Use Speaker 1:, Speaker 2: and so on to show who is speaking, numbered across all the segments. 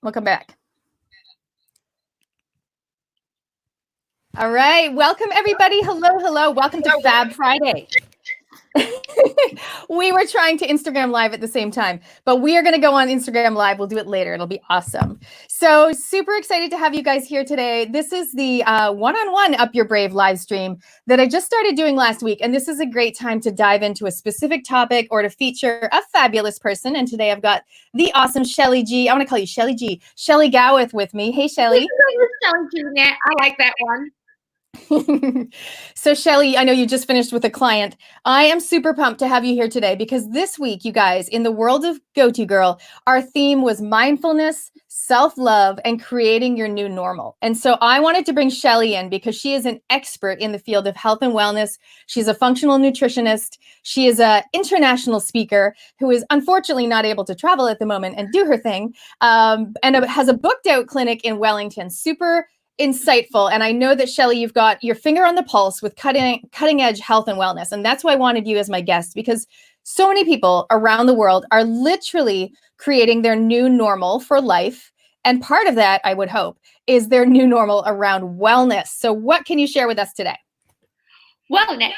Speaker 1: Welcome back. All right. Welcome, everybody. Hello. Welcome to Fab Friday. We were trying to Instagram Live at the same time, but we are going to go on Instagram Live. We'll do it later. It'll be awesome. So super excited to have you guys here today. This is the one-on-one Up Your Brave live stream that I just started doing last week. And this is a great time to dive into a specific topic or to feature a fabulous person. And today I've got the awesome Shelley G. I want to call you Shelley G. Shelley Gawith with me. Hey, Shelley.
Speaker 2: Shelley G. I like that one.
Speaker 1: So Shelley, I know you just finished with a client. I am super pumped to have you here today because this week, you guys, in the world of Go-To Girl, our theme was mindfulness, self-love, and creating your new normal. And so I wanted to bring Shelley in because she is an expert in the field of health and wellness. She's a functional nutritionist. She is an international speaker who is unfortunately not able to travel at the moment and do her thing, and has a booked out clinic in Wellington. Super insightful. And I know that Shelley, you've got your finger on the pulse with cutting edge health and wellness. And that's why I wanted you as my guest, because so many people around the world are literally creating their new normal for life. And part of that, I would hope, is their new normal around wellness. So what can you share with us today?
Speaker 2: Well, Nat,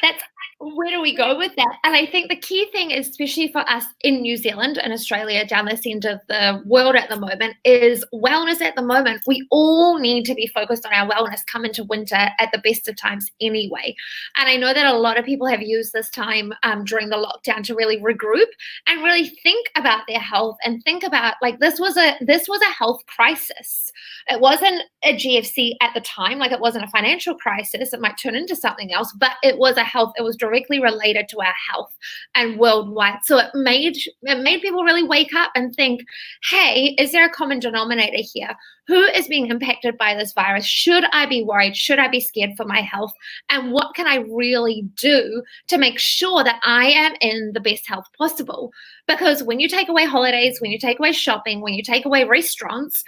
Speaker 2: where do we go with that? And I think the key thing, especially for us in New Zealand and Australia, down this end of the world at the moment, is wellness at the moment. We all need to be focused on our wellness come into winter at the best of times anyway. And I know that a lot of people have used this time during the lockdown to really regroup and really think about their health and think about, like, this was a health crisis. It wasn't a GFC at the time, like it wasn't a financial crisis. It might turn into something else, but it was directly related to our health and worldwide. So it made people really wake up and think, hey, is there a common denominator here? Who is being impacted by this virus? Should I be worried? Should I be scared for my health? And what can I really do to make sure that I am in the best health possible? Because when you take away holidays, when you take away shopping, when you take away restaurants,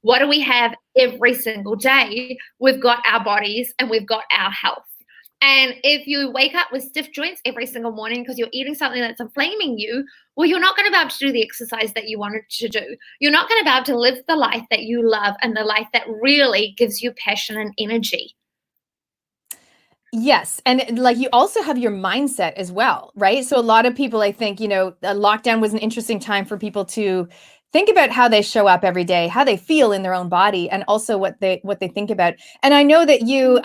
Speaker 2: what do we have every single day? We've got our bodies and we've got our health. And if you wake up with stiff joints every single morning because you're eating something that's inflaming you, well, you're not going to be able to do the exercise that you wanted to do. You're not going to be able to live the life that you love and the life that really gives you passion and energy.
Speaker 1: Yes. And like you also have your mindset as well, right? So a lot of people, I think, lockdown was an interesting time for people to think about how they show up every day, how they feel in their own body, and also what they think about. And I know that you,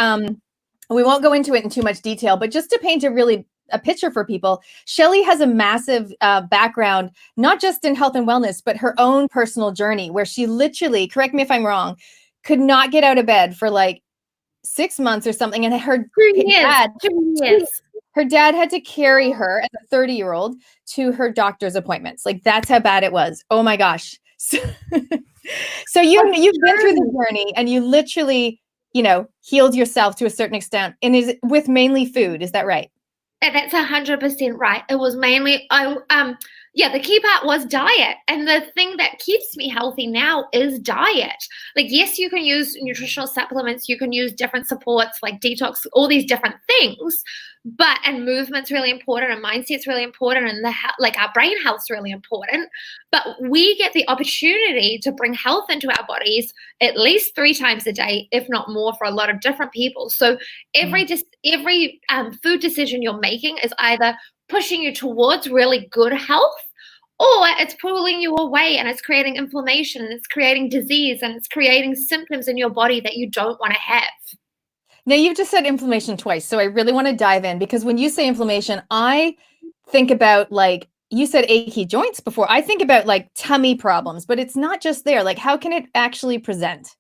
Speaker 1: we won't go into it in too much detail, but just to paint a picture for people, Shelley has a massive background, not just in health and wellness, but her own personal journey where she literally, correct me if I'm wrong, could not get out of bed for like 6 months or something. And her dad had to carry her as a 30-year-old to her doctor's appointments. Like that's how bad it was. Oh my gosh. So you've been through the journey and you literally, healed yourself to a certain extent, and is it with mainly food? Is that right?
Speaker 2: And that's 100% right. It was mainly, the key part was diet. And the thing that keeps me healthy now is diet. Like, yes, you can use nutritional supplements, you can use different supports like detox, all these different things, and movement's really important and mindset's really important and our brain health's really important. But we get the opportunity to bring health into our bodies at least 3 times a day, if not more, for a lot of different people. So every food decision you're making is either pushing you towards really good health, or it's pulling you away and it's creating inflammation and it's creating disease and it's creating symptoms in your body that you don't want to have.
Speaker 1: Now, you've just said inflammation twice, so I really want to dive in, because when you say inflammation, I think about, like, you said achy joints before. I think about like tummy problems, but it's not just there. Like, how can it actually present?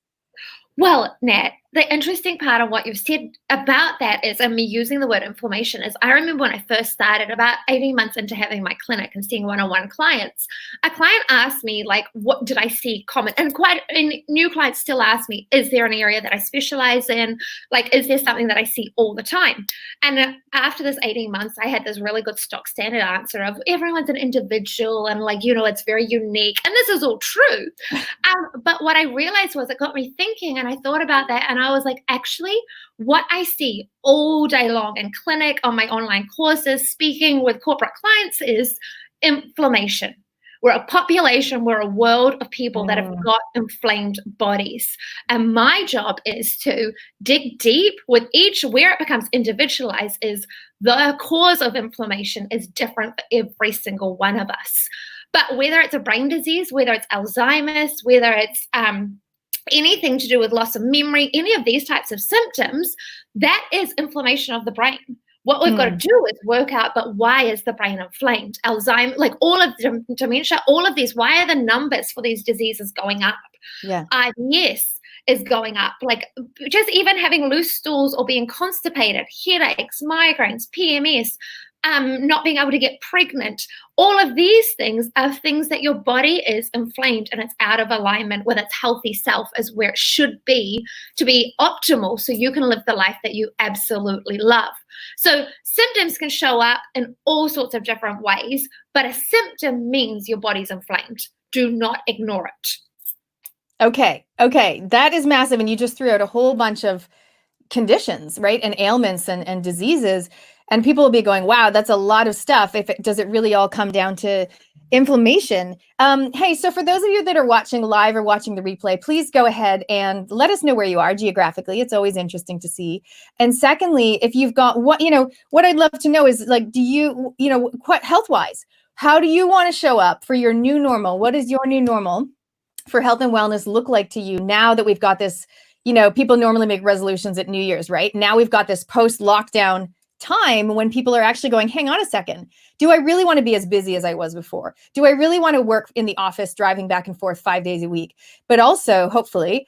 Speaker 2: Well, Nat, the interesting part of what you've said about that is, and me using the word inflammation, is I remember when I first started about 18 months into having my clinic and seeing one-on-one clients, a client asked me, like, what did I see common? And new clients still ask me, is there an area that I specialize in? Like, is there something that I see all the time? And after this 18 months, I had this really good stock standard answer of everyone's an individual and, like, it's very unique. And this is all true. But what I realized was it got me thinking, and I thought about that, and I was like, actually, what I see all day long in clinic, on my online courses, speaking with corporate clients, is inflammation. We're a population, we're a world of people that have got inflamed bodies. And my job is to dig deep with each, where it becomes individualized is the cause of inflammation is different for every single one of us. But whether it's a brain disease, whether it's Alzheimer's, whether it's anything to do with loss of memory, any of these types of symptoms, that is inflammation of the brain. What we've got to do is work out, but why is the brain inflamed? Alzheimer's, like all of dementia, all of these, why are the numbers for these diseases going up?
Speaker 1: Yeah.
Speaker 2: IBS is going up. Like just even having loose stools or being constipated, headaches, migraines, PMS, not being able to get pregnant. All of these things are things that your body is inflamed and it's out of alignment with its healthy self as where it should be to be optimal so you can live the life that you absolutely love. So symptoms can show up in all sorts of different ways, but a symptom means your body's inflamed. Do not ignore it.
Speaker 1: Okay. That is massive. And you just threw out a whole bunch of conditions, right? And ailments and diseases. And people will be going, wow, that's a lot of stuff. Does it really all come down to inflammation? Hey, so for those of you that are watching live or watching the replay, please go ahead and let us know where you are geographically. It's always interesting to see. And secondly, if you've got what I'd love to know is like, do you, what health-wise, how do you want to show up for your new normal? What is your new normal for health and wellness look like to you now that we've got this, people normally make resolutions at New Year's, right? Now we've got this post-lockdown time when people are actually going, hang on a second. Do I really want to be as busy as I was before? Do I really want to work in the office, driving back and forth 5 days a week? But also, hopefully,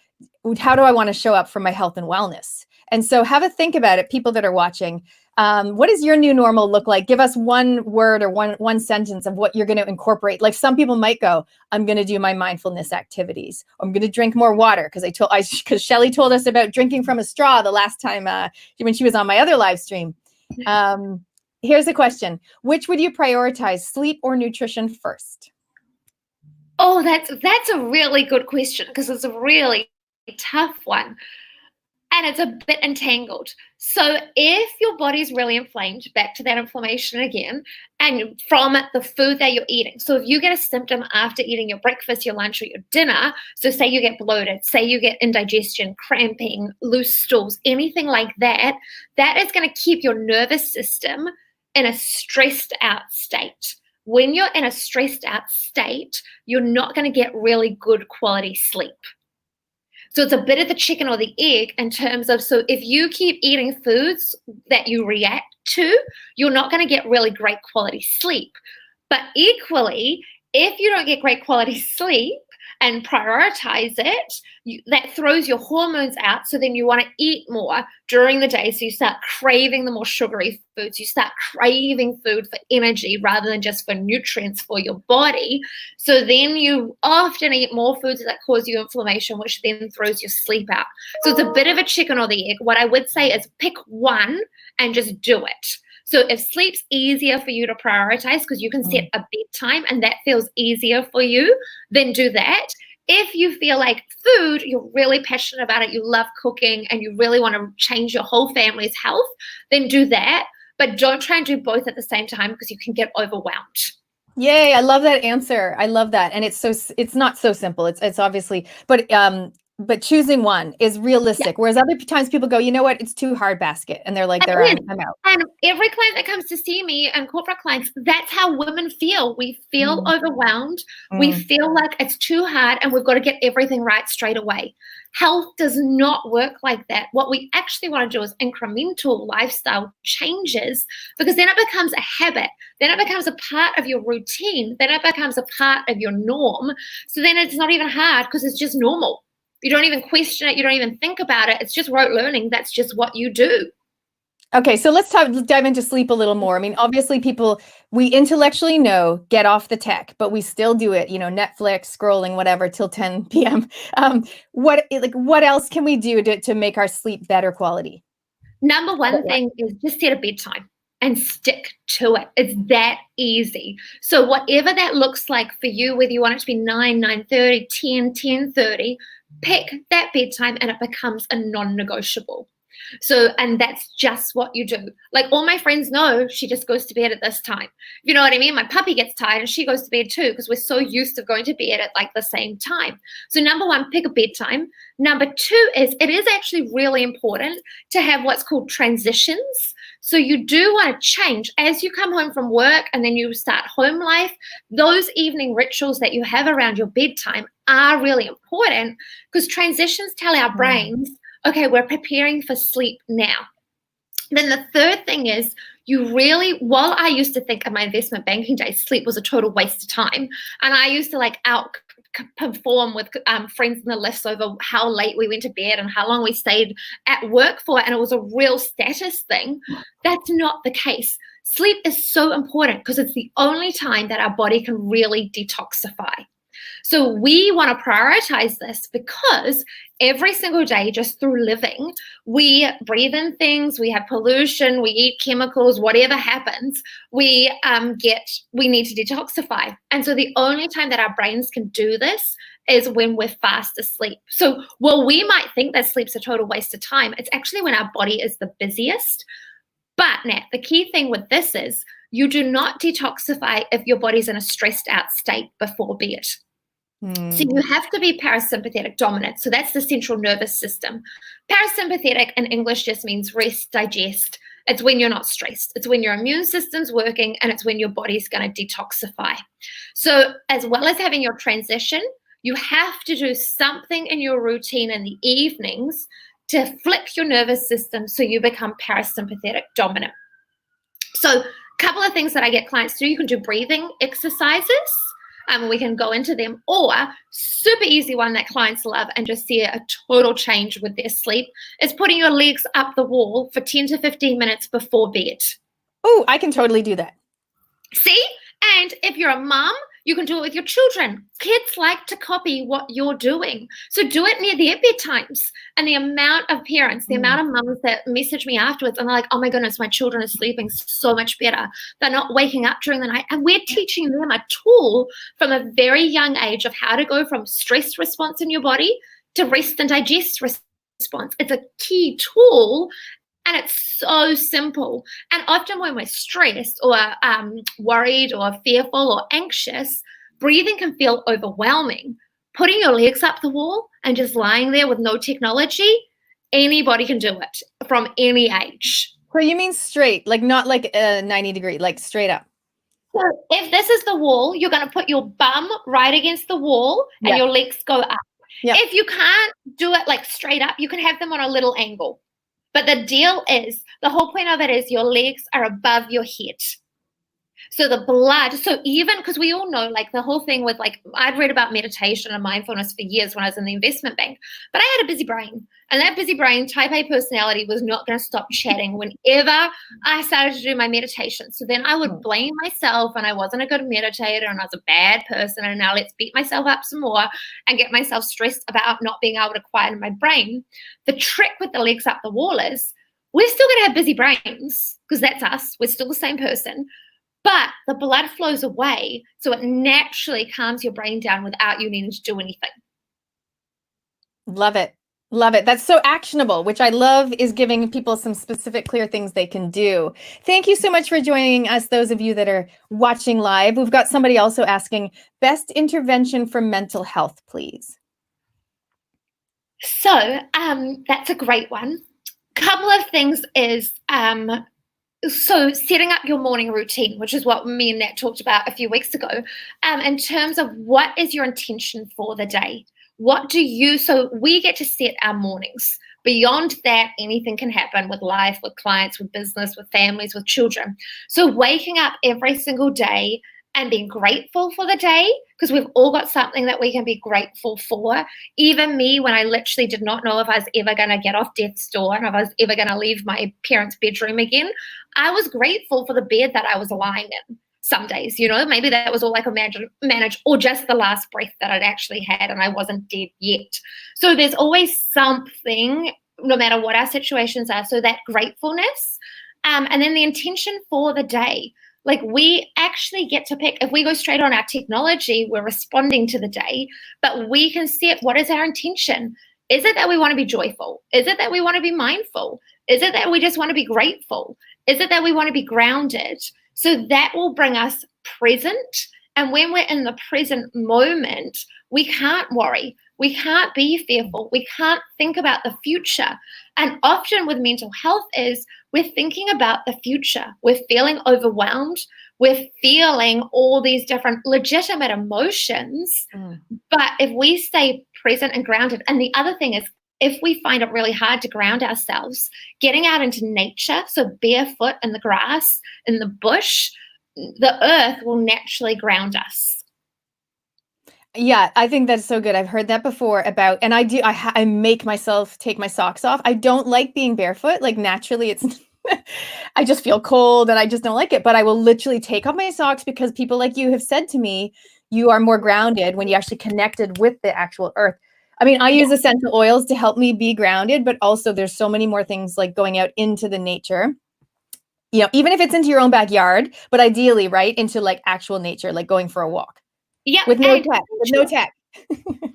Speaker 1: how do I want to show up for my health and wellness? And so have a think about it, people that are watching. What does your new normal look like? Give us one word or one sentence of what you're going to incorporate. Like some people might go, I'm going to do my mindfulness activities. I'm going to drink more water because Shelley told us about drinking from a straw the last time when she was on my other live stream. Here's a question. Which would you prioritize, sleep or nutrition first?
Speaker 2: Oh, that's a really good question because it's a really tough one. And it's a bit entangled. So if your body's really inflamed, back to that inflammation again, and from the food that you're eating. So if you get a symptom after eating your breakfast, your lunch, or your dinner, so say you get bloated, say you get indigestion, cramping, loose stools, anything like that, that is going to keep your nervous system in a stressed out state. When you're in a stressed out state, you're not going to get really good quality sleep. So it's a bit of the chicken or the egg in terms of, so if you keep eating foods that you react to, you're not going to get really great quality sleep. But equally, if you don't get great quality sleep and prioritize it, that throws your hormones out. So then you want to eat more during the day. So you start craving the more sugary foods. You start craving food for energy rather than just for nutrients for your body. So then you often eat more foods that cause you inflammation, which then throws your sleep out. So it's a bit of a chicken or the egg. What I would say is pick one and just do it. So if sleep's easier for you to prioritize because you can set a bedtime and that feels easier for you, then do that. If you feel like food, you're really passionate about it, you love cooking, and you really want to change your whole family's health, then do that. But don't try and do both at the same time because you can get overwhelmed.
Speaker 1: Yay, I love that answer. I love that. And it's not so simple. It's obviously, but choosing one is realistic. Yeah. Whereas other times people go, you know what, it's too hard basket. And they're like, I'm out.
Speaker 2: And every client that comes to see me and corporate clients, that's how women feel. We feel overwhelmed. We feel like it's too hard and we've got to get everything right straight away. Health does not work like that. What we actually want to do is incremental lifestyle changes, because then it becomes a habit. Then it becomes a part of your routine. Then it becomes a part of your norm. So then it's not even hard because it's just normal. You don't even question it. You don't even think about it. It's just rote learning. That's just what you do.
Speaker 1: Okay, so let's dive into sleep a little more. I mean, obviously we intellectually know, get off the tech, but we still do it, Netflix, scrolling, whatever, till 10 p.m. What else can we do to make our sleep better quality?
Speaker 2: Number one thing is just set a bedtime and stick to it. It's that easy. So whatever that looks like for you, whether you want it to be 9, 9:30, 10, 10:30, pick that bedtime and it becomes a non-negotiable. So, and that's just what you do. Like all my friends know she just goes to bed at this time. You know what I mean? My puppy gets tired and she goes to bed too, because we're so used to going to bed at like the same time. So number one, pick a bedtime. Number two is it is actually really important to have what's called transitions. So you do want to change as you come home from work and then you start home life. Those evening rituals that you have around your bedtime are really important because transitions tell our brains, okay, we're preparing for sleep now. Then the third thing is you really, while I used to think of my investment banking days, sleep was a total waste of time. And I used to like outperform with friends in the lifts over how late we went to bed and how long we stayed at work for. And it was a real status thing. That's not the case. Sleep is so important because it's the only time that our body can really detoxify. So we want to prioritize this because every single day, just through living, we breathe in things, we have pollution, we eat chemicals, whatever happens, we need to detoxify. And so the only time that our brains can do this is when we're fast asleep. So while we might think that sleep's a total waste of time, it's actually when our body is the busiest. But Nat, the key thing with this is you do not detoxify if your body's in a stressed out state before bed. So you have to be parasympathetic dominant. So that's the central nervous system. Parasympathetic in English just means rest, digest. It's when you're not stressed. It's when your immune system's working and it's when your body's going to detoxify. So as well as having your transition, you have to do something in your routine in the evenings to flip your nervous system so you become parasympathetic dominant. So a couple of things that I get clients to do, you can do breathing exercises. We can go into them, or super easy one that clients love and just see a total change with their sleep is putting your legs up the wall for 10 to 15 minutes before bed.
Speaker 1: Oh, I can totally do that.
Speaker 2: See? And if you're a mom, you can do it with your children. Kids like to copy what you're doing. So do it near their bedtimes. And the amount of parents, the amount of mums that message me afterwards and they're like, oh my goodness, my children are sleeping so much better. They're not waking up during the night. And we're teaching them a tool from a very young age of how to go from stress response in your body to rest and digest response. It's a key tool. And it's so simple. And often when we're stressed or worried or fearful or anxious, breathing can feel overwhelming. Putting your legs up the wall and just lying there with no technology, anybody can do it from any age.
Speaker 1: So you mean straight, like not like a 90 degree, like straight up.
Speaker 2: So if this is the wall, you're going to put your bum right against the wall and your legs go up. Yeah. If you can't do it like straight up, you can have them on a little angle. But the deal is, the whole point of it is your legs are above your head. So the blood, so even, because we all know, like the whole thing with like, I'd read about meditation and mindfulness for years when I was in the investment bank, but I had a busy brain. And that busy brain, type A personality, was not going to stop chatting whenever I started to do my meditation. So then I would blame myself and I wasn't a good meditator and I was a bad person. And now let's beat myself up some more and get myself stressed about not being able to quieten my brain. The trick with the legs up the wall is we're still going to have busy brains because that's us. We're still the same person. But the blood flows away, so it naturally calms your brain down without you needing to do anything.
Speaker 1: Love it. Love it. That's so actionable, which I love is giving people some specific, clear things they can do. Thank you so much for joining us, those of you that are watching live. We've got somebody also asking, best intervention for mental health, please.
Speaker 2: So that's a great one. Couple of things is... So setting up your morning routine, which is what me and Nat talked about a few weeks ago, in terms of what is your intention for the day? So we get to set our mornings. Beyond that, anything can happen with life, with clients, with business, with families, with children. So waking up every single day and being grateful for the day, because we've all got something that we can be grateful for. Even me, when I literally did not know if I was ever going to get off death's door and if I was ever going to leave my parents' bedroom again, I was grateful for the bed that I was lying in. Some days, maybe that was all I could manage, or just the last breath that I'd actually had and I wasn't dead yet. So there's always something, no matter what our situations are. So that gratefulness, and then the intention for the day. Like we actually get to pick, if we go straight on our technology, we're responding to the day, but we can set what is our intention. Is it that we want to be joyful? Is it that we want to be mindful? Is it that we just want to be grateful? Is it that we want to be grounded? So that will bring us present. And when we're in the present moment, we can't worry. We can't be fearful. We can't think about the future. And often with mental health is we're thinking about the future. We're feeling overwhelmed. We're feeling all these different legitimate emotions. But if we stay present and grounded, and the other thing is, if we find it really hard to ground ourselves, getting out into nature, so barefoot in the grass, in the bush, the earth will naturally ground us.
Speaker 1: Yeah, I think that's so good. I've heard that before about, and I make myself take my socks off. I don't like being barefoot. Like naturally it's, I just feel cold and I just don't like it, but I will literally take off my socks because people like you have said to me, you are more grounded when you actually connected with the actual earth. I mean, I use essential oils to help me be grounded, but also there's so many more things like going out into the nature. You know, even if it's into your own backyard, but ideally, right, into like actual nature, like going for a walk.
Speaker 2: Yeah,
Speaker 1: With no tech.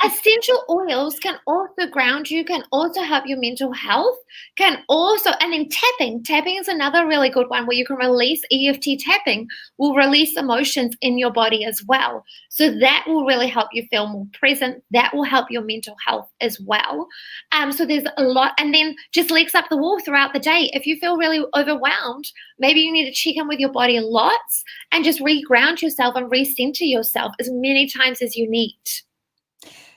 Speaker 2: Essential oils can also ground you, can also help your mental health, can also, and then tapping is another really good one where you can release. EFT tapping will release emotions in your body as well. So that will really help you feel more present. That will help your mental health as well. So there's a lot, and then just legs up the wall throughout the day. If you feel really overwhelmed, maybe you need to check in with your body lots and just reground yourself and recenter yourself as many times as you need.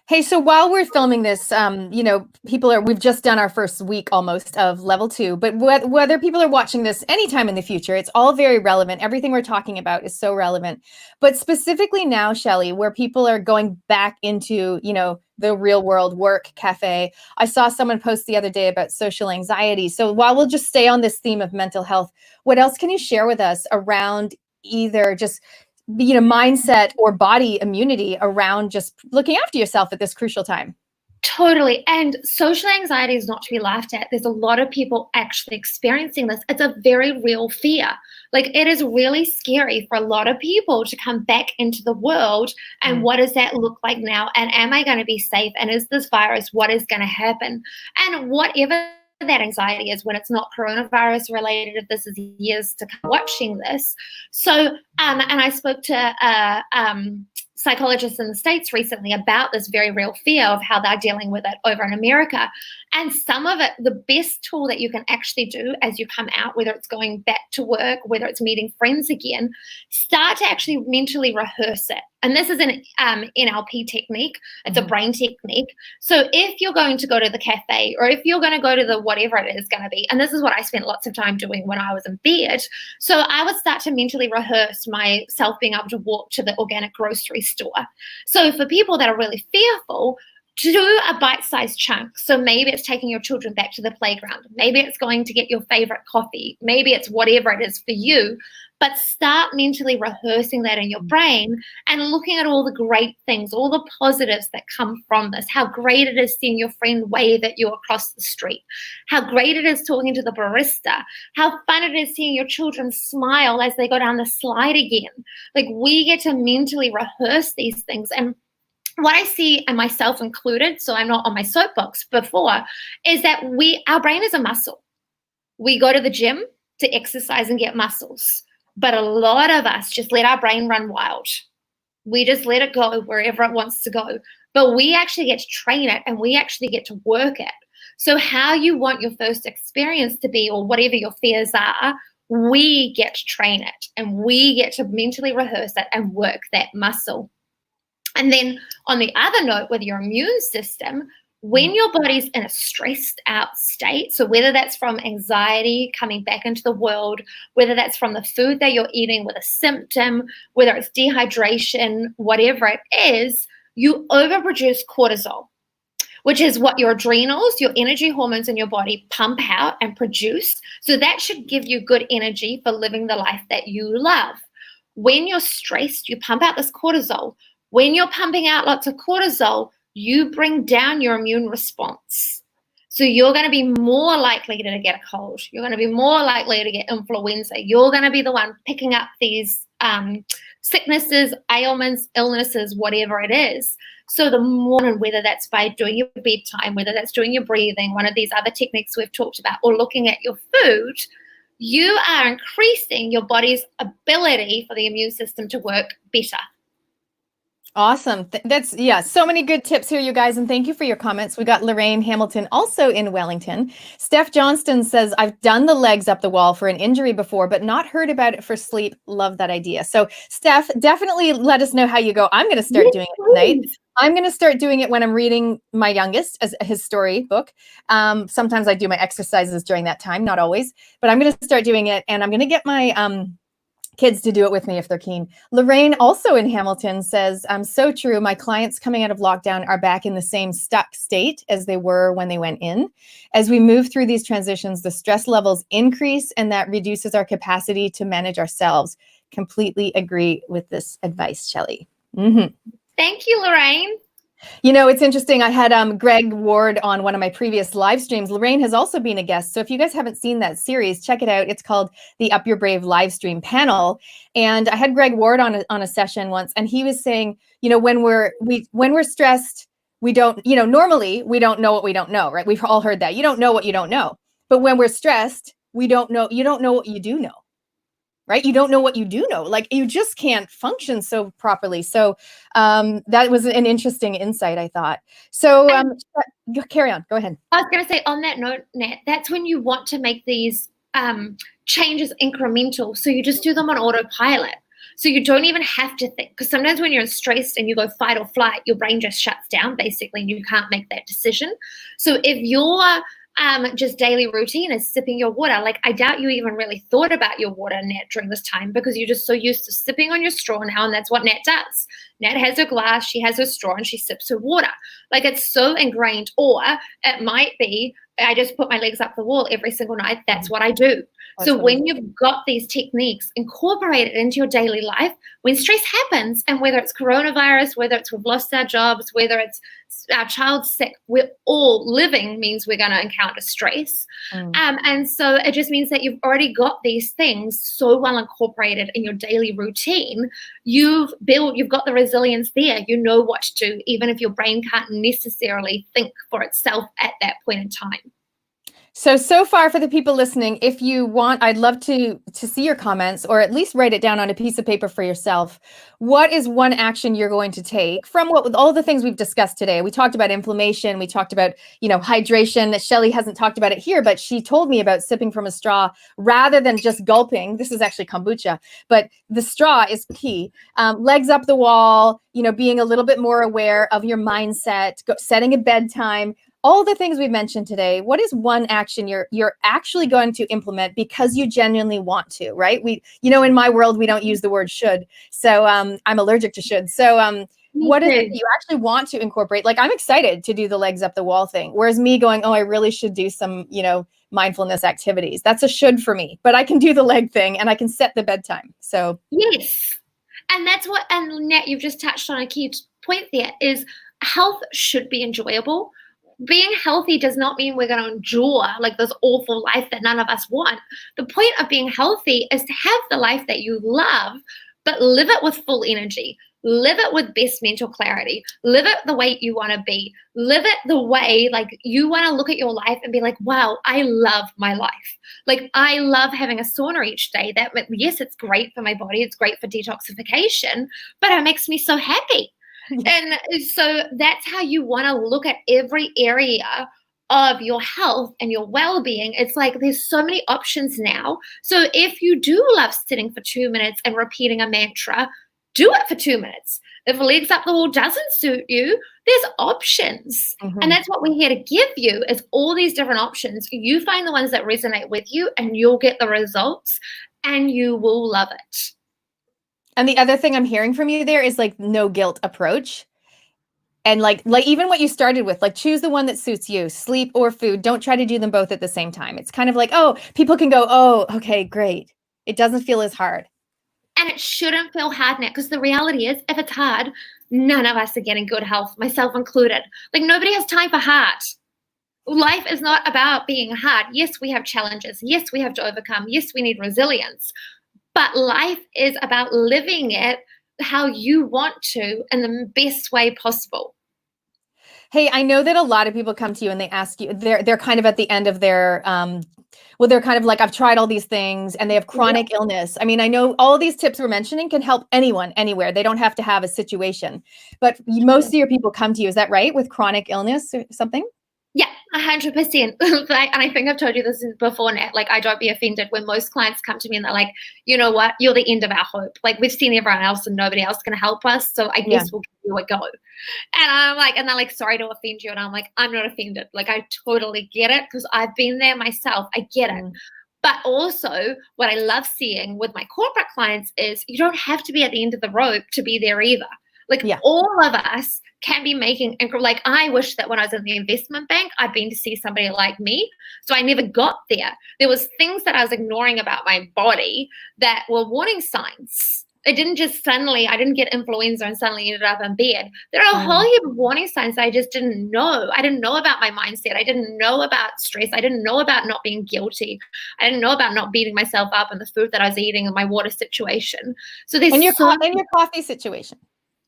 Speaker 1: Hey, so while we're filming this, you know, we've just done our first week almost of level 2, but whether people are watching this anytime in the future, it's all very relevant. Everything we're talking about is so relevant. But specifically now, Shelley, where people are going back into, you know, the real world work cafe. I saw someone post the other day about social anxiety. So while we'll just stay on this theme of mental health, what else can you share with us around either just mindset or body immunity around just looking after yourself at this crucial time?
Speaker 2: Totally. And social anxiety is not to be laughed at. There's a lot of people actually experiencing this. It's a very real fear. Like it is really scary for a lot of people to come back into the world. And what does that look like now? And am I going to be safe? And is this virus, what is going to happen? And whatever that anxiety is, when it's not coronavirus related, if this is years to come watching this. So, and I spoke to psychologists in the States recently about this very real fear of how they're dealing with it over in America. And some of it, the best tool that you can actually do as you come out, whether it's going back to work, whether it's meeting friends again, start to actually mentally rehearse it. And this is an NLP technique. It's a brain technique. So if you're going to go to the cafe or if you're going to go to the whatever it is going to be, and this is what I spent lots of time doing when I was in bed. So I would start to mentally rehearse myself being able to walk to the organic grocery store. So for people that are really fearful, to do a bite-sized chunk. So maybe it's taking your children back to the playground. Maybe it's going to get your favorite coffee. Maybe it's whatever it is for you. But start mentally rehearsing that in your brain and looking at all the great things, all the positives that come from this. How great it is seeing your friend wave at you across the street. How great it is talking to the barista. How fun it is seeing your children smile as they go down the slide again. Like we get to mentally rehearse these things. And what I see, and myself included, so I'm not on my soapbox before, is that our brain is a muscle. We go to the gym to exercise and get muscles. But a lot of us just let our brain run wild. We just let it go wherever it wants to go. But we actually get to train it and we actually get to work it. So how you want your first experience to be, or whatever your fears are, we get to train it and we get to mentally rehearse it and work that muscle. And then on the other note, with your immune system, when your body's in a stressed out state, so whether that's from anxiety coming back into the world, whether that's from the food that you're eating with a symptom, whether it's dehydration, whatever it is, you overproduce cortisol, which is what your adrenals, your energy hormones in your body pump out and produce. So that should give you good energy for living the life that you love. When you're stressed, you pump out this cortisol. When you're pumping out lots of cortisol, you bring down your immune response. So you're going to be more likely to get a cold. You're going to be more likely to get influenza. You're going to be the one picking up these sicknesses, ailments, illnesses, whatever it is. So the more, and whether that's by doing your bedtime, whether that's doing your breathing, one of these other techniques we've talked about, or looking at your food, you are increasing your body's ability for the immune system to work better.
Speaker 1: Awesome. So many good tips here, you guys. And thank you for your comments. We got Lorraine Hamilton also in Wellington. Steph Johnston says, I've done the legs up the wall for an injury before, but not heard about it for sleep. Love that idea. So Steph, definitely let us know how you go. I'm going to start doing it tonight. I'm going to start doing it when I'm reading my youngest as his story book. Sometimes I do my exercises during that time, not always, but I'm going to start doing it. And I'm going to get my, kids to do it with me if they're keen. Lorraine, also in Hamilton, says, so true. My clients coming out of lockdown are back in the same stuck state as they were when they went in. As we move through these transitions, the stress levels increase, and that reduces our capacity to manage ourselves. Completely agree with this advice, Shelley. Mm-hmm.
Speaker 2: Thank you, Lorraine.
Speaker 1: You know, it's interesting. I had Greg Ward on one of my previous live streams. Lorraine has also been a guest. So if you guys haven't seen that series, check it out. It's called the Up Your Brave live stream panel. And I had Greg Ward on a session once, and he was saying, you know, when we're stressed, we don't, you know, normally we don't know what we don't know, right? We've all heard that. You don't know what you don't know. But when we're stressed, you don't know what you do know. Right? You don't know what you do know. Like, you just can't function so properly. So that was an interesting insight, I thought. So carry on. Go ahead.
Speaker 2: I was going to say, on that note, Nat, that's when you want to make these changes incremental. So you just do them on autopilot. So you don't even have to think. Because sometimes when you're stressed and you go fight or flight, your brain just shuts down, basically, and you can't make that decision. So if you're just daily routine is sipping your water. Like, I doubt you even really thought about your water, Nat, during this time, because you're just so used to sipping on your straw now, and that's what Nat does. Nat has her glass, she has her straw, and she sips her water. Like, it's so ingrained. Or it might be, I just put my legs up the wall every single night. That's what I do. So when you've got these techniques incorporated into your daily life, when stress happens, and whether it's coronavirus, whether it's we've lost our jobs, whether it's our child's sick, we're all living means we're going to encounter stress. And so it just means that you've already got these things so well incorporated in your daily routine. You've got the resilience there. You know what to do, even if your brain can't necessarily think for itself at that point in time.
Speaker 1: So far for the people listening, if you want, I'd love to see your comments, or at least write it down on a piece of paper for yourself. What is one action you're going to take from with all the things we've discussed today? We talked about inflammation. We talked about, you know, hydration. Shelley hasn't talked about it here, but she told me about sipping from a straw rather than just gulping. This is actually kombucha, but the straw is key. Legs up the wall, you know, being a little bit more aware of your mindset, setting a bedtime. All the things we've mentioned today, what is one action you're actually going to implement because you genuinely want to, right? In my world, we don't use the word should. So I'm allergic to should. So what is it you actually want to incorporate? Like, I'm excited to do the legs up the wall thing. Whereas me going, I really should do some, mindfulness activities. That's a should for me, but I can do the leg thing and I can set the bedtime. So
Speaker 2: yes. And and Nat, you've just touched on a key point there, is health should be enjoyable. Being healthy does not mean we're going to endure like this awful life that none of us want. The point of being healthy is to have the life that you love, but live it with full energy. Live it with best mental clarity. Live it the way you want to be. Live it the way like you want to look at your life and be like, wow, I love my life. Like, I love having a sauna each day. That, yes, it's great for my body. It's great for detoxification, but it makes me so happy. And so that's how you want to look at every area of your health and your well-being. It's like there's so many options now. So if you do love sitting for 2 minutes and repeating a mantra, do it for 2 minutes. If legs up the wall doesn't suit you, there's options. Mm-hmm. And that's what we're here to give you, is all these different options. You find the ones that resonate with you and you'll get the results and you will love it.
Speaker 1: And the other thing I'm hearing from you there is like no guilt approach. And like even what you started with, like choose the one that suits you, sleep or food. Don't try to do them both at the same time. It's kind of like, people can go, okay, great. It doesn't feel as hard.
Speaker 2: And it shouldn't feel hard now, because the reality is, if it's hard, none of us are getting good health, myself included. Like, nobody has time for hard. Life is not about being hard. Yes, we have challenges. Yes, we have to overcome. Yes, we need resilience. But life is about living it how you want to in the best way possible.
Speaker 1: Hey, I know that a lot of people come to you and they ask you, they're kind of at the end of their, well, they're kind of like, I've tried all these things and they have chronic illness. I mean, I know all these tips we're mentioning can help anyone, anywhere. They don't have to have a situation, but most of your people come to you. Is that right? With chronic illness or something?
Speaker 2: Yeah, 100%. And I think I've told you this before, Nat. Like, I don't be offended when most clients come to me and they're like, you know what, you're the end of our hope. Like, we've seen everyone else and nobody else can help us. So I guess we'll give you a go. And I'm like, and they're like, sorry to offend you. And I'm like, I'm not offended. Like, I totally get it because I've been there myself. I get it. But also, what I love seeing with my corporate clients is you don't have to be at the end of the rope to be there either. Like, all of us can be making, like, I wish that when I was in the investment bank, I'd been to see somebody like me. So I never got there. There was things that I was ignoring about my body that were warning signs. It didn't just suddenly, I didn't get influenza and suddenly ended up in bed. There are a whole heap of warning signs that I just didn't know. I didn't know about my mindset. I didn't know about stress. I didn't know about not being guilty. I didn't know about not beating myself up and the food that I was eating and my water situation. So there's
Speaker 1: and your coffee situation.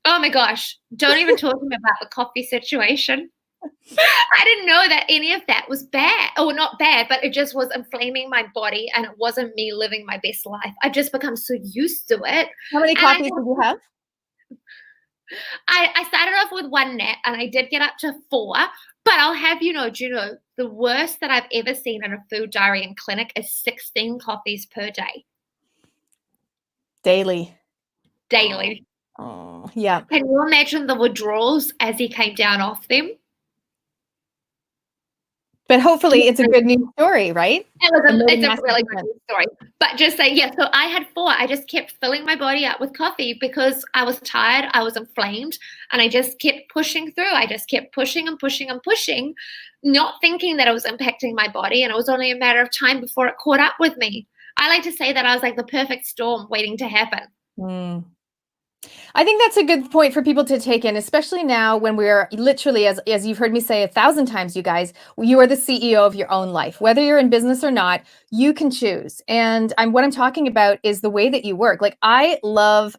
Speaker 2: Oh my gosh, don't even talk to me about the coffee situation. I didn't know that any of that was bad, or not bad, but it just was inflaming my body and it wasn't me living my best life. I've just become so used to it.
Speaker 1: How many coffees did you have?
Speaker 2: I started off with 1 net and I did get up to 4, but I'll have you know, the worst that I've ever seen in a food diary in clinic is 16 coffees per day.
Speaker 1: Daily.
Speaker 2: Oh, yeah. Can you imagine the withdrawals as he came down off them?
Speaker 1: But hopefully it's a good news story, right?
Speaker 2: It's a really good news story. But just say, so I had 4. I just kept filling my body up with coffee because I was tired, I was inflamed, and I just kept pushing through. I just kept pushing and pushing and pushing, not thinking that it was impacting my body, and it was only a matter of time before it caught up with me. I like to say that I was like the perfect storm waiting to happen.
Speaker 1: I think that's a good point for people to take in, especially now when we're literally, as you've heard me say 1,000 times, you guys, you are the CEO of your own life. Whether you're in business or not, you can choose. And what I'm talking about is the way that you work. Like, I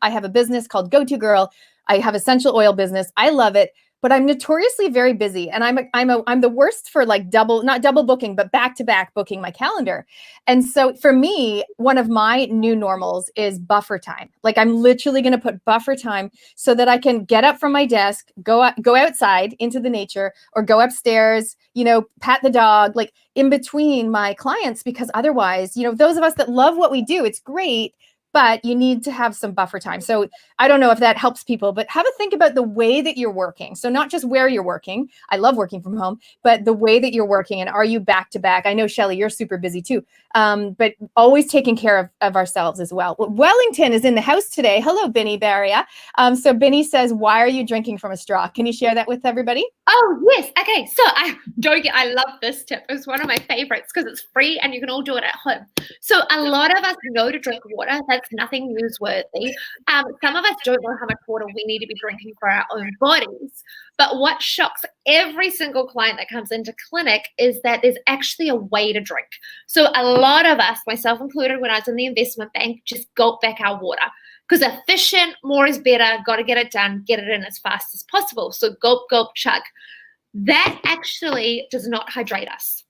Speaker 1: have a business called Go To Girl. I have essential oil business. I love it. But I'm notoriously very busy, and I'm the worst for like not double booking, but back-to-back booking my calendar. And so for me, one of my new normals is buffer time. Like, I'm literally going to put buffer time so that I can get up from my desk, go outside into the nature, or go upstairs, pat the dog, like in between my clients, because otherwise, those of us that love what we do, it's great, but you need to have some buffer time. So I don't know if that helps people, but have a think about the way that you're working. So not just where you're working. I love working from home, but the way that you're working, and are you back to back? I know, Shelley, you're super busy too, but always taking care of ourselves as well. Wellington is in the house today. Hello, Binny Barria. So Binny says, why are you drinking from a straw? Can you share that with everybody?
Speaker 2: Oh, yes. Okay. So I love this tip. It's one of my favorites because it's free and you can all do it at home. So a lot of us know to drink water. That's nothing newsworthy. Some of us don't know how much water we need to be drinking for our own bodies. But what shocks every single client that comes into clinic is that there's actually a way to drink. So a lot of us, myself included, when I was in the investment bank, just gulp back our water. Because efficient, more is better, got to get it done, get it in as fast as possible. So gulp, gulp, chug. That actually does not hydrate us.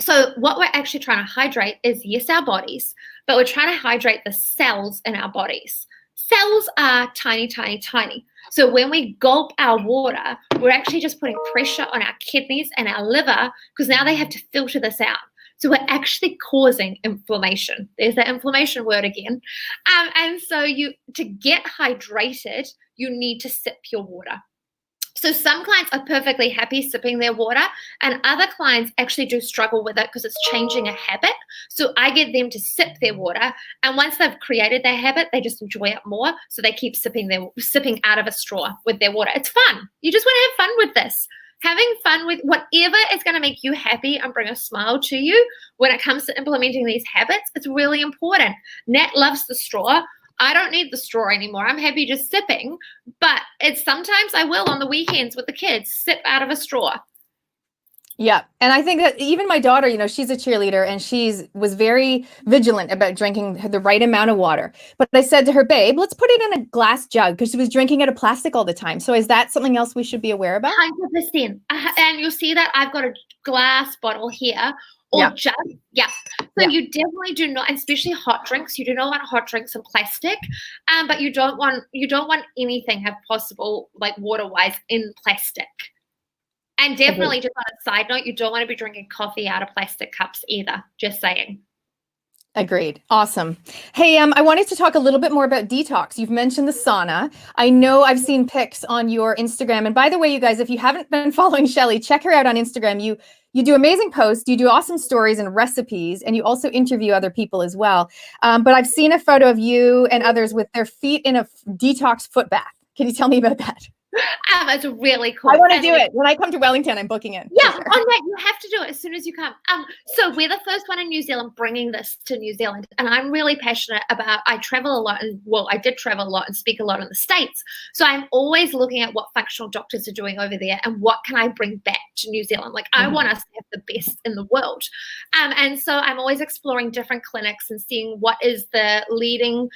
Speaker 2: So what we're actually trying to hydrate is, yes, our bodies, but we're trying to hydrate the cells in our bodies. Cells are tiny, tiny, tiny. So when we gulp our water, we're actually just putting pressure on our kidneys and our liver because now they have to filter this out. So we're actually causing inflammation. There's that inflammation word again. And so to get hydrated, you need to sip your water. So some clients are perfectly happy sipping their water, and other clients actually do struggle with it because it's changing a habit. So I get them to sip their water, and once they've created their habit, they just enjoy it more. So they keep sipping out of a straw with their water. It's fun. You just want to have fun with this. Having fun with whatever is going to make you happy and bring a smile to you when it comes to implementing these habits, it's really important. Nat loves the straw. I don't need the straw anymore. I'm happy just sipping, but sometimes I will on the weekends with the kids sip out of a straw.
Speaker 1: Yeah. And I think that even my daughter, she's a cheerleader and was very vigilant about drinking the right amount of water. But I said to her, babe, let's put it in a glass jug because she was drinking out of plastic all the time. So is that something else we should be aware about?
Speaker 2: 100%. And you'll see that I've got a glass bottle here or
Speaker 1: Yeah.
Speaker 2: jug. Yeah. So you definitely do not, especially hot drinks, you do not want hot drinks in plastic. But you don't want anything if possible, like water-wise, in plastic. And definitely, just on a side note, you don't want to be drinking coffee out of plastic cups either. Just saying.
Speaker 1: Agreed. Awesome. Hey, I wanted to talk a little bit more about detox. You've mentioned the sauna. I know I've seen pics on your Instagram. And by the way, you guys, if you haven't been following Shelley, check her out on Instagram. You do amazing posts, you do awesome stories and recipes, and you also interview other people as well. But I've seen a photo of you and others with their feet in a detox foot bath. Can you tell me about that?
Speaker 2: It's really cool.
Speaker 1: I want to do it. When I come to Wellington, I'm booking it.
Speaker 2: Yeah, sure. You have to do it as soon as you come. So we're the first one in New Zealand bringing this to New Zealand, and I'm really passionate about. I travel a lot, and I did travel a lot and speak a lot in the States. So I'm always looking at what functional doctors are doing over there and what can I bring back to New Zealand. Like I want us to have the best in the world, and so I'm always exploring different clinics and seeing what is the leading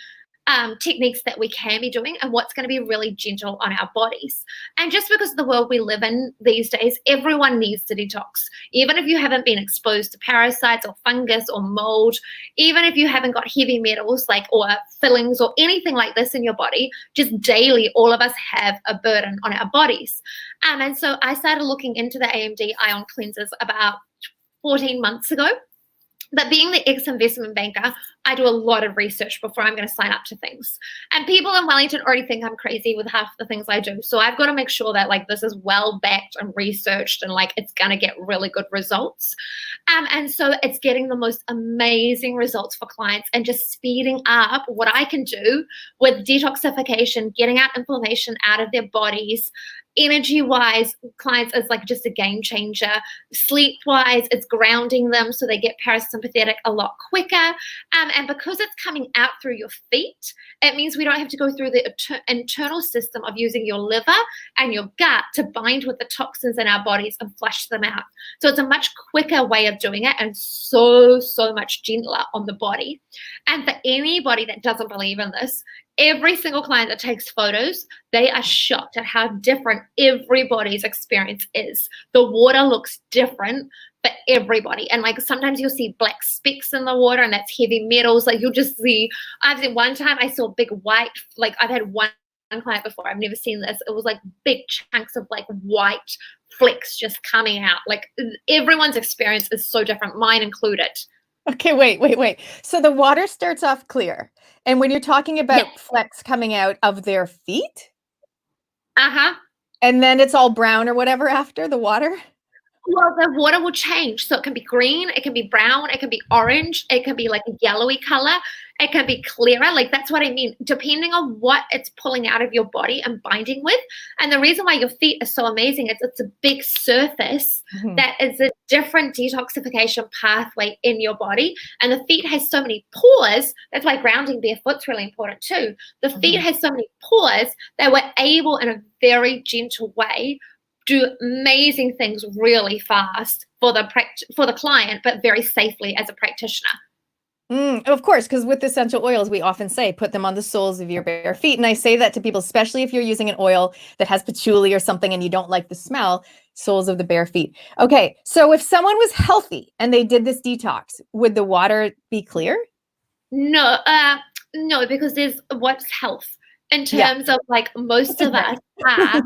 Speaker 2: techniques that we can be doing and what's going to be really gentle on our bodies. And just because of the world we live in these days, everyone needs to detox. Even if you haven't been exposed to parasites or fungus or mold, even if you haven't got heavy metals or fillings or anything like this in your body, just daily, all of us have a burden on our bodies. And so I started looking into the AMD ion cleansers about 14 months ago. But being the ex-investment banker, I do a lot of research before I'm going to sign up to things. And people in Wellington already think I'm crazy with half the things I do. So I've got to make sure that this is well backed and researched and it's going to get really good results. And so it's getting the most amazing results for clients and just speeding up what I can do with detoxification, getting out inflammation out of their bodies. Energy-wise, clients is just a game changer. Sleep-wise, it's grounding them so they get parasympathetic a lot quicker. And because it's coming out through your feet, it means we don't have to go through the internal system of using your liver and your gut to bind with the toxins in our bodies and flush them out. So it's a much quicker way of doing it and so much gentler on the body. And for anybody that doesn't believe in this, every single client that takes photos, they are shocked at how different everybody's experience is. The water looks different for everybody. And sometimes you'll see black specks in the water and that's heavy metals. You'll just see, one time I saw big white, I've had one client before, I've never seen this. It was big chunks of white flecks just coming out. Everyone's experience is so different, mine included.
Speaker 1: Okay, wait. So the water starts off clear. And when you're talking about flecks coming out of their feet?
Speaker 2: Uh-huh.
Speaker 1: And then it's all brown or whatever after the water?
Speaker 2: Well, the water will change. So it can be green, it can be brown, it can be orange, it can be a yellowy color, it can be clearer. That's what I mean, depending on what it's pulling out of your body and binding with. And the reason why your feet are so amazing is it's a big surface that is a different detoxification pathway in your body. And the feet has so many pores. That's why grounding barefoot's really important too. The feet has so many pores that we're able in a very gentle way do amazing things really fast for the client, but very safely as a practitioner.
Speaker 1: Of course, because with essential oils, we often say put them on the soles of your bare feet. And I say that to people, especially if you're using an oil that has patchouli or something and you don't like the smell, soles of the bare feet. Okay, so if someone was healthy and they did this detox, would the water be clear?
Speaker 2: No, because there's what's health in terms of most of us are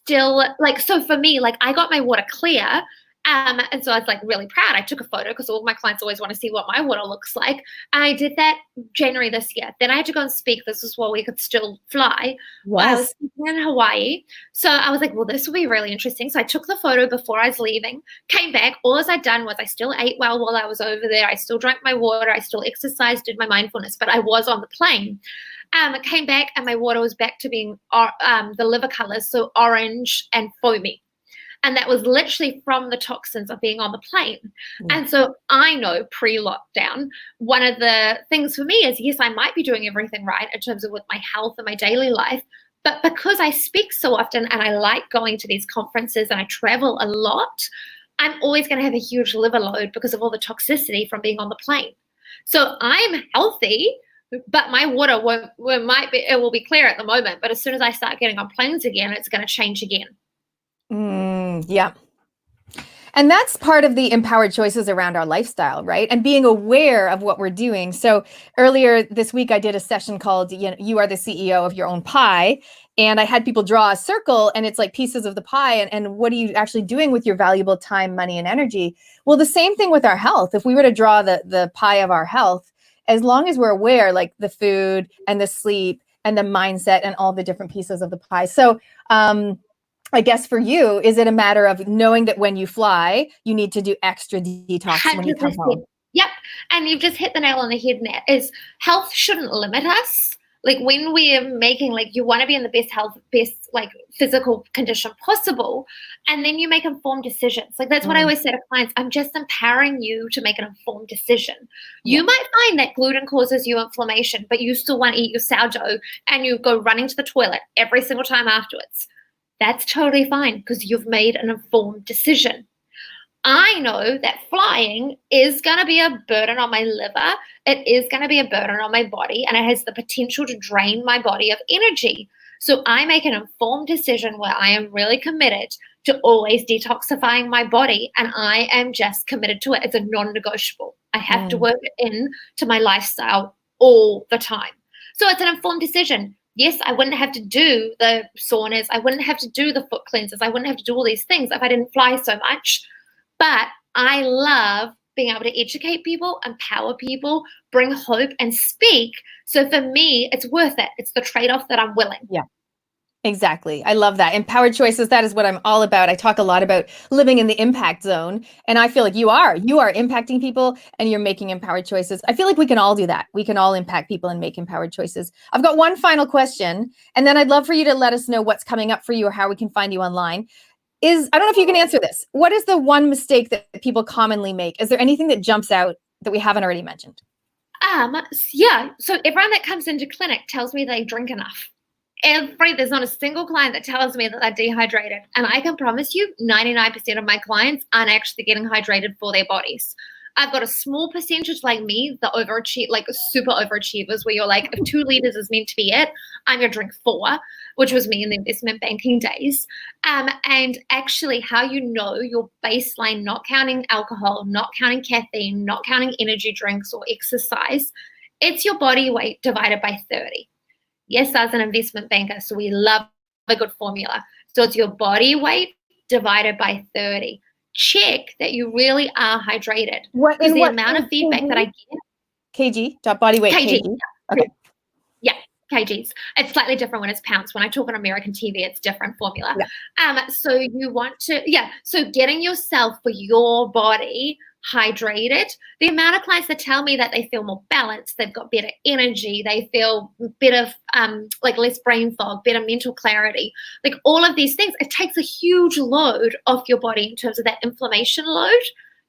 Speaker 2: still so for me, I got my water clear. And so I was really proud. I took a photo because all of my clients always want to see what my water looks like. And I did that January this year. Then I had to go and speak. This is while we could still fly.
Speaker 1: Yes.
Speaker 2: I was speaking in Hawaii. So I was well, this will be really interesting. So I took the photo before I was leaving, came back. All I'd done was I still ate well while I was over there. I still drank my water. I still exercised, did my mindfulness, but I was on the plane. It came back and my water was back to being the liver colors, so orange and foamy. And that was literally from the toxins of being on the plane. And so I know pre-lockdown, one of the things for me is, yes, I might be doing everything right in terms of with my health and my daily life, but because I speak so often and I like going to these conferences and I travel a lot, I'm always going to have a huge liver load because of all the toxicity from being on the plane. So I'm healthy, but my water it will be clear at the moment. But as soon as I start getting on planes again, it's going to change again.
Speaker 1: Yeah. And that's part of the empowered choices around our lifestyle, right? And being aware of what we're doing. So earlier this week, I did a session called, You Are the CEO of Your Own Pie. And I had people draw a circle, and it's like pieces of the pie. And what are you actually doing with your valuable time, money, and energy? Well, the same thing with our health. If we were to draw the pie of our health, as long as we're aware, like the food and the sleep and the mindset and all the different pieces of the pie. So, I guess for you, is it a matter of knowing that when you fly, you need to do extra detox when you come
Speaker 2: 100%.
Speaker 1: home?
Speaker 2: Yep. And you've just hit the nail on the head, Nat, is health shouldn't limit us. Like when we're making, like you want to be in the best health, best like physical condition possible. And then you make informed decisions. Like that's what I always say to clients. I'm just empowering you to make an informed decision. You might find that gluten causes you inflammation, but you still want to eat your sourdough and you go running to the toilet every single time afterwards. That's totally fine because you've made an informed decision. I know that flying is going to be a burden on my liver. It is going to be a burden on my body, and it has the potential to drain my body of energy. So I make an informed decision where I am really committed to always detoxifying my body, and I am just committed to it. It's a non-negotiable. I have to work it in to my lifestyle all the time. So it's an informed decision. Yes, I wouldn't have to do the saunas. I wouldn't have to do the foot cleansers. I wouldn't have to do all these things if I didn't fly so much. But I love being able to educate people, empower people, bring hope, and speak. So for me, it's worth it. It's the trade-off that I'm willing.
Speaker 1: Yeah. Exactly. I love that. Empowered choices. That is what I'm all about. I talk a lot about living in the impact zone. And I feel like you are impacting people and you're making empowered choices. I feel like we can all do that. We can all impact people and make empowered choices. I've got one final question, and then I'd love for you to let us know what's coming up for you or how we can find you online. I don't know if you can answer this. What is the one mistake that people commonly make? Is there anything that jumps out that we haven't already mentioned?
Speaker 2: Yeah. So everyone that comes into clinic tells me they drink enough. There's not a single client that tells me that they're dehydrated. And I can promise you 99% of my clients aren't actually getting hydrated for their bodies. I've got a small percentage like me, the overachieve, like super overachievers, where you're like, if 2 liters is meant to be it, I'm going to drink 4, which was me in the investment banking days. And actually how you know your baseline, not counting alcohol, not counting caffeine, not counting energy drinks or exercise, it's your body weight divided by 30. Yes, as an investment banker, so we love a good formula. So it's your body weight divided by 30. Check that you really are hydrated. Because the amount of feedback that I get.
Speaker 1: kg, body weight.
Speaker 2: Kg.
Speaker 1: Okay.
Speaker 2: Yeah, kgs. It's slightly different when it's pounds. When I talk on American TV, it's different formula. Yeah. So you want to, so getting yourself for your body hydrated. The amount of clients that tell me that they feel more balanced, they've got better energy, they feel better, like less brain fog, better mental clarity, like all of these things, it takes a huge load off your body in terms of that inflammation load.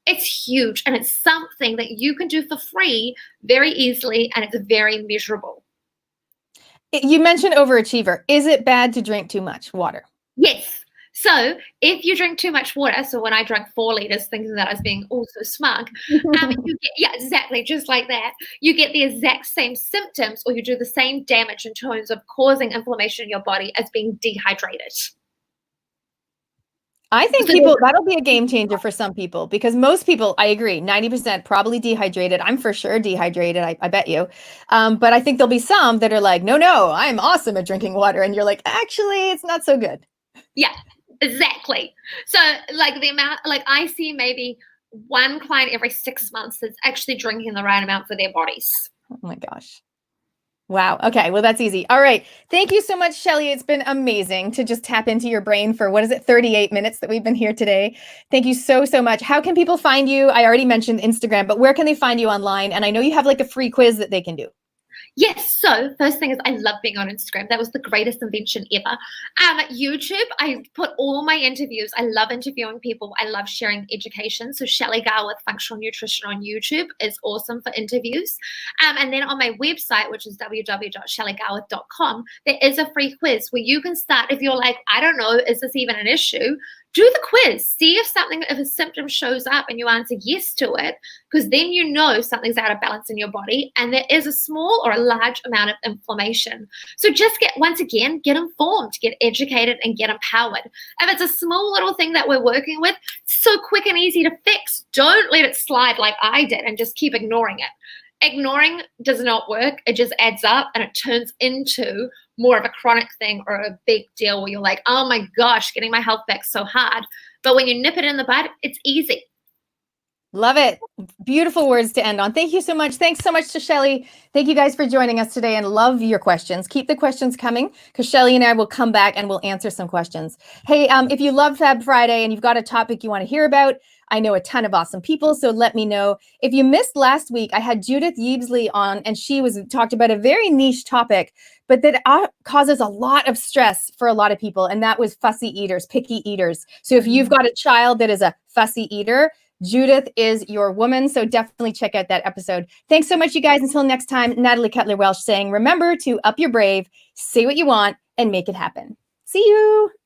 Speaker 2: It's huge, and it's something that you can do for free very easily, and it's very measurable.
Speaker 1: You mentioned overachiever. Is it bad to drink too much water?
Speaker 2: Yes. So if you drink too much water, so when I drank 4 liters thinking that I was being also smug, you get, exactly, just like that, you get the exact same symptoms, or you do the same damage in terms of causing inflammation in your body as being dehydrated.
Speaker 1: I think that'll be a game changer for some people, because most people, I agree, 90% probably dehydrated. I'm for sure dehydrated. I bet you. But I think there'll be some that are like, no, I'm awesome at drinking water. And you're like, actually, it's not so good.
Speaker 2: Yeah. Exactly. So like the amount, like I see maybe one client every 6 months that's actually drinking the right amount for their bodies.
Speaker 1: Oh my gosh. Wow. Okay. Well, that's easy. All right. Thank you so much, Shelley. It's been amazing to just tap into your brain for, 38 minutes that we've been here today. Thank you so, so much. How can people find you? I already mentioned Instagram, but where can they find you online? And I know you have like a free quiz that they can do.
Speaker 2: Yes. So first thing is I love being on Instagram. That was the greatest invention ever. YouTube, I put all my interviews. I love interviewing people. I love sharing education. So Shelley Gawith Functional Nutrition on YouTube is awesome for interviews. And then on my website, which is www.shelleygawith.com, there is a free quiz where you can start. If you're like, I don't know, is this even an issue? do the quiz. See if a symptom shows up and you answer yes to it, because then you know something's out of balance in your body and there is a small or a large amount of inflammation. So just get informed, get educated, and get empowered. If it's a small little thing that we're working with, it's so quick and easy to fix. Don't let it slide like I did and just keep ignoring it. Ignoring does not work. It just adds up and it turns into more of a chronic thing or a big deal where you're like, oh my gosh, getting my health back so hard. But when you nip it in the bud, it's easy.
Speaker 1: Love it. Beautiful words to end on. Thank you so much. Thanks so much to Shelley. Thank you guys for joining us today, and love your questions. Keep the questions coming, because Shelley and I will come back and we'll answer some questions. Hey, if you love Fab Friday and you've got a topic you want to hear about, I know a ton of awesome people, so let me know. If you missed last week, I had Judith Yeebsley on, and she talked about a very niche topic, but that causes a lot of stress for a lot of people, and that was fussy eaters, picky eaters. So if you've got a child that is a fussy eater, Judith is your woman, so definitely check out that episode. Thanks so much, you guys. Until next time, Natalie Cutler-Welsh saying, remember to up your brave, say what you want, and make it happen. See you.